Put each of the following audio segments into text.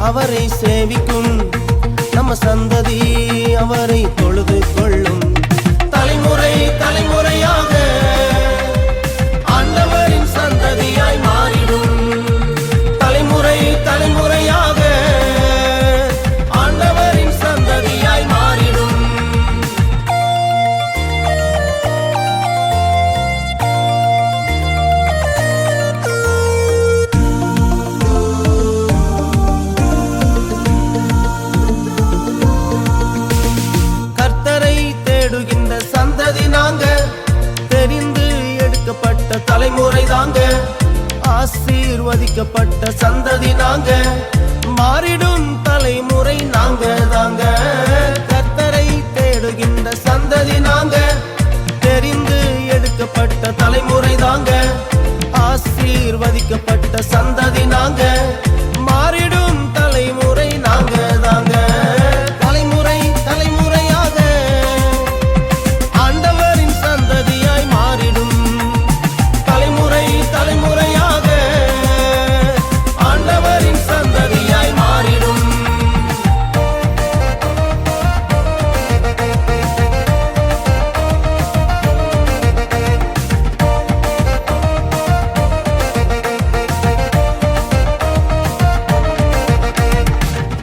அவரை சேவிக்கும் நம்ம சந்ததி அவரை தொழுது கொள்ளும். தலைமுறை தலைமுறையாக ஆண்டவரின் சந்ததியாய் மாறிடும். தலைமுறை தலைமுறையாக ஆண்டவரின் சந்ததியாய் மாறிடும். சந்ததி நாங்க, தெரிந்து எடுக்கப்பட்ட தலைமுறை தாங்க, ஆசீர்வதிக்கப்பட்ட சந்ததி நாங்க, மாறிடும் தலைமுறை நாங்க தாங்க. கர்த்தரை தேடுகின்ற சந்ததி நாங்க, தெரிந்து எடுக்கப்பட்ட தலைமுறை தாங்க, ஆசீர்வதிக்கப்பட்ட சந்ததி நாங்க, மாறிடும் தலைமுறை நாங்க தாங்க.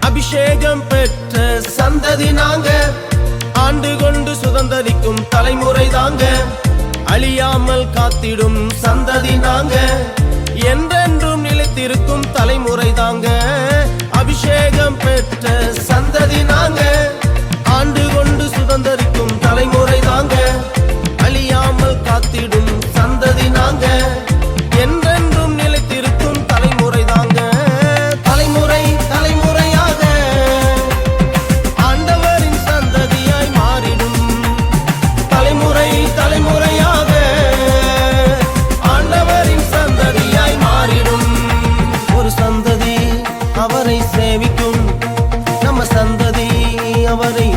அபிஷேகம் பெற்ற சந்ததி நாங்க, ஆண்டு கொண்டு சுதந்தரிக்கும் தலைமுறை தாங்க, அழியாமல் காத்திடும் சந்ததி நாங்க, என்றென்றும் நிலைத்திருக்கும் தலைமுறை தாங்க. அபிஷேகம் பெற்ற சந்ததி நாங்க, ஆண்டு கொண்டு சுதந்தரிக்கும் தலைமுறை தாங்க, அழியாமல் காத்திடும் சந்ததி நாங்க, என்றென்றும் நிலைத்திருக்கும் தலைமுறை தாங்க. தலைமுறை தலைமுறையாக ஆண்டவரின் சந்ததியாய் மாறிடும். தலைமுறை தலைமுறையாக ஆண்டவரின் சந்ததியாய் மாறிடும். ஒரு சந்ததி அவரை சேவிக்கும் நம்ம சந்ததி அவரை